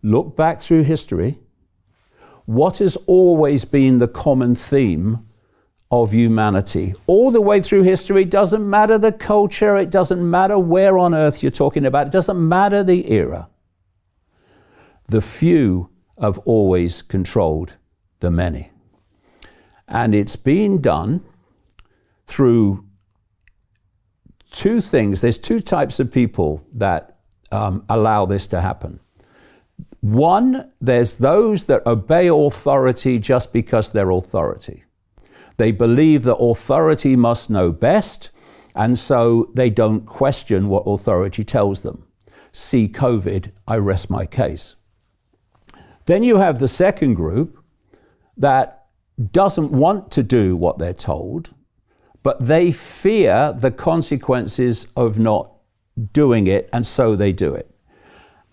look back through history, what has always been the common theme of humanity? All the way through history, doesn't matter the culture, it doesn't matter where on earth you're talking about, it doesn't matter the era. The few have always controlled the many. And it's been done through two things. There's two types of people that allow this to happen. One, there's those that obey authority just because they're authority. They believe that authority must know best, and so they don't question what authority tells them. See COVID, I rest my case. Then you have the second group that doesn't want to do what they're told, but they fear the consequences of not doing it, and so they do it.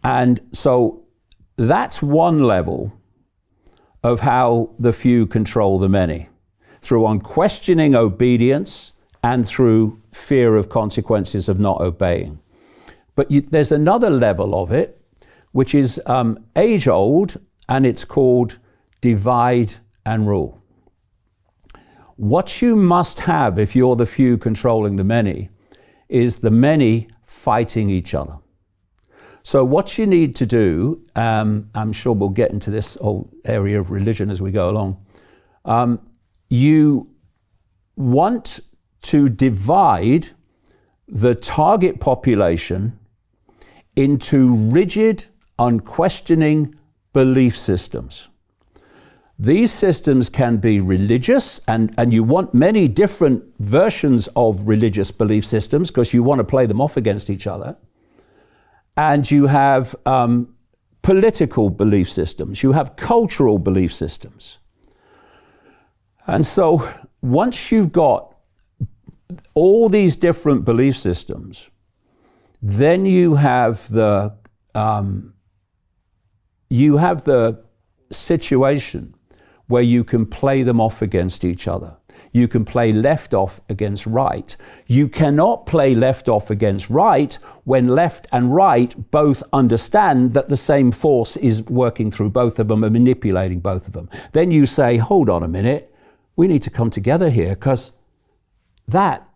And so that's one level of how the few control the many, through unquestioning obedience and through fear of consequences of not obeying. But there's another level of it, which is age-old, and it's called divide and rule. What you must have if you're the few controlling the many is the many fighting each other. So what you need to do, I'm sure we'll get into this whole area of religion as we go along, you want to divide the target population into rigid, unquestioning belief systems. These systems can be religious, and you want many different versions of religious belief systems because you want to play them off against each other. And you have political belief systems, you have cultural belief systems. And so once you've got all these different belief systems, then you have the situation where you can play them off against each other. You can play left off against right. You cannot play left off against right when left and right both understand that the same force is working through both of them and manipulating both of them. Then you say, hold on a minute, we need to come together here because that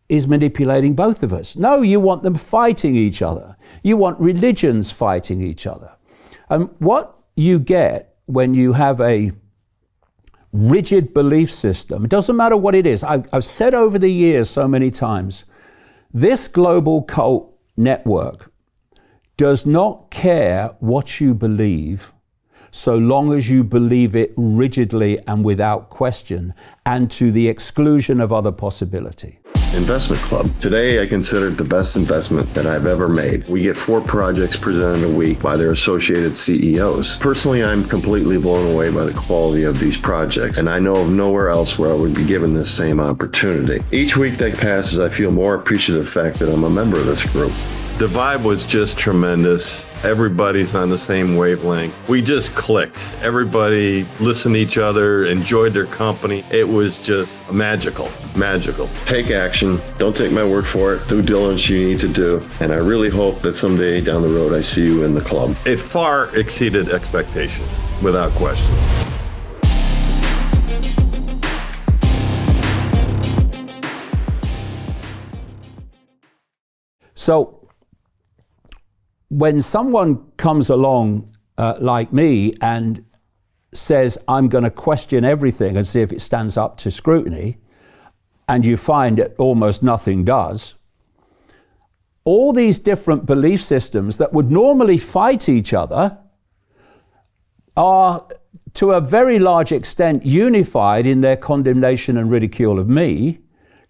is manipulating both of us. No, you want them fighting each other. You want religions fighting each other. And what you get when you have a rigid belief system, it doesn't matter what it is. I've said over the years so many times, this global cult network does not care what you believe so long as you believe it rigidly and without question and to the exclusion of other possibility. Investment Club. Today, I consider it the best investment that I've ever made. We get 4 projects presented a week by their associated CEOs. Personally, I'm completely blown away by the quality of these projects, and I know of nowhere else where I would be given this same opportunity. Each week that passes, I feel more appreciative of the fact that I'm a member of this group. The vibe was just tremendous. Everybody's on the same wavelength. We just clicked. Everybody listened to each other, enjoyed their company. It was just magical, magical. Take action. Don't take my word for it. Due diligence you need to do. And I really hope that someday down the road I see you in the club. It far exceeded expectations, without question. So, when someone comes along like me and says, I'm going to question everything and see if it stands up to scrutiny, and you find that almost nothing does, all these different belief systems that would normally fight each other are, to a very large extent, unified in their condemnation and ridicule of me,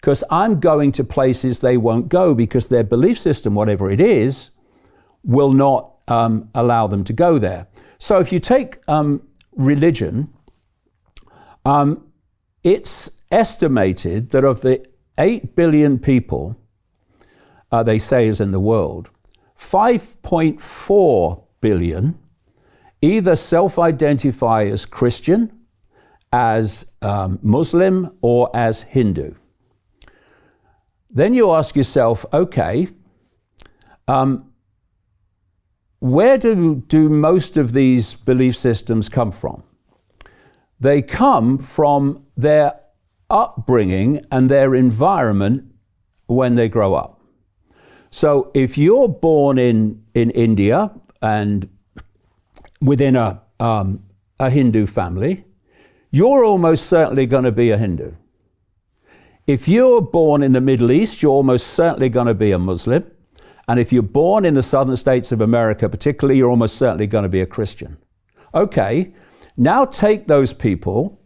because I'm going to places they won't go because their belief system, whatever it is, will not allow them to go there. So if you take religion, it's estimated that of the 8 billion people they say is in the world, 5.4 billion either self-identify as Christian, as Muslim, or as Hindu. Then you ask yourself, okay, where do most of these belief systems come from? They come from their upbringing and their environment when they grow up. So if you're born in India and within a Hindu family, you're almost certainly going to be a Hindu. If you're born in the Middle East, you're almost certainly going to be a Muslim. And if you're born in the southern states of America, particularly, you're almost certainly going to be a Christian. Okay, now take those people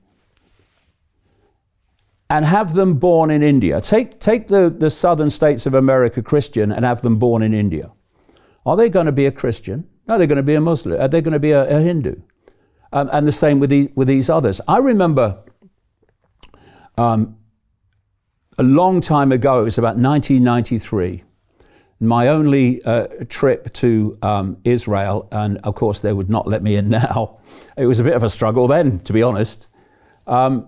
and have them born in India. Take the southern states of America Christian and have them born in India. Are they going to be a Christian? No, they're going to be a Muslim. Are they going to be a Hindu? And the same with these others. I remember a long time ago, it was about 1993, my only trip to Israel, and of course they would not let me in now. It was a bit of a struggle then, to be honest. And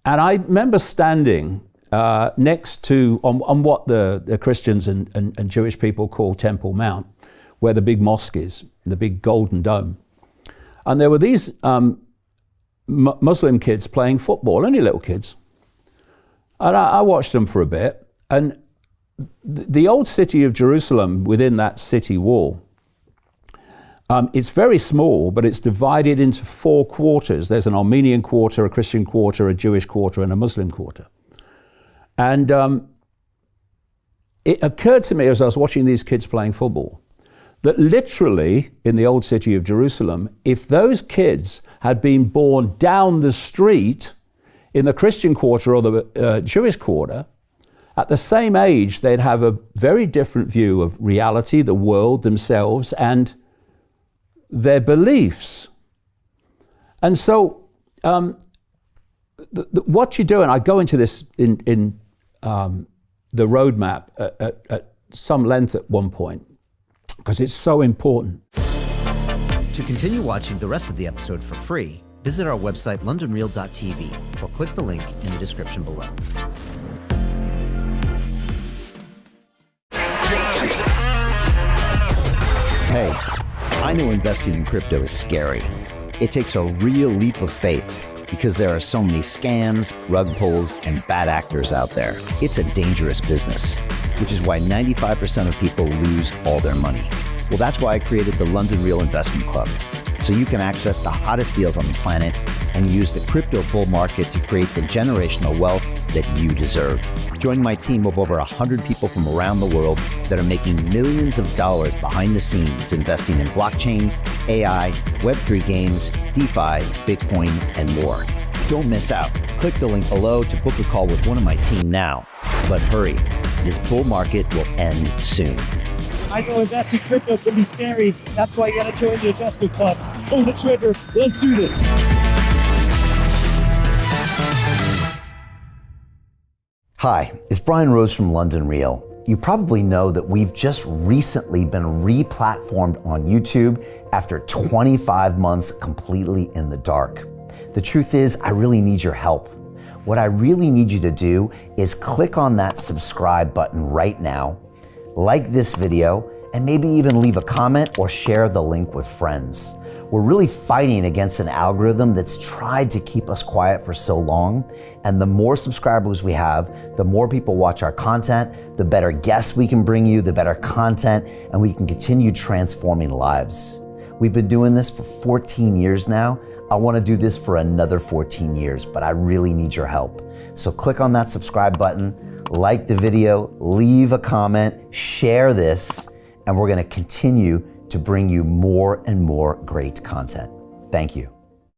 I remember standing next to, on what the Christians and Jewish people call Temple Mount, where the big mosque is, the big golden dome. And there were these Muslim kids playing football, only little kids. And I watched them for a bit, and the old city of Jerusalem, within that city wall, it's very small, but it's divided into 4 quarters. There's an Armenian quarter, a Christian quarter, a Jewish quarter, and a Muslim quarter. And it occurred to me as I was watching these kids playing football, that literally in the old city of Jerusalem, if those kids had been born down the street in the Christian quarter or the Jewish quarter, at the same age, they'd have a very different view of reality, the world, themselves, and their beliefs. And so what you do, and I go into this in the roadmap at some length at one point, because it's so important. To continue watching the rest of the episode for free, visit our website londonreal.tv or click the link in the description below. Hey, I know investing in crypto is scary. It takes a real leap of faith because there are so many scams, rug pulls, and bad actors out there. It's a dangerous business, which is why 95% of people lose all their money. Well, that's why I created the London Real Investment Club, so you can access the hottest deals on the planet and use the crypto bull market to create the generational wealth that you deserve. Join my team of over 100 people from around the world that are making millions of dollars behind the scenes investing in blockchain, AI, Web3 games, DeFi, Bitcoin, and more. Don't miss out. Click the link below to book a call with one of my team now. But hurry, this bull market will end soon. I know investing crypto can be scary. That's why you gotta join the investment club. Pull the trigger. Let's do this. Hi, it's Brian Rose from London Real. You probably know that we've just recently been re-platformed on YouTube after 25 months completely in the dark. The truth is, I really need your help. What I really need you to do is click on that subscribe button right now, like this video, and maybe even leave a comment or share the link with friends. We're really fighting against an algorithm that's tried to keep us quiet for so long. And the more subscribers we have, the more people watch our content, the better guests we can bring you, the better content, and we can continue transforming lives. We've been doing this for 14 years now. I want to do this for another 14 years, but I really need your help. So click on that subscribe button, like the video, leave a comment, share this, and we're going to continue to bring you more and more great content. Thank you.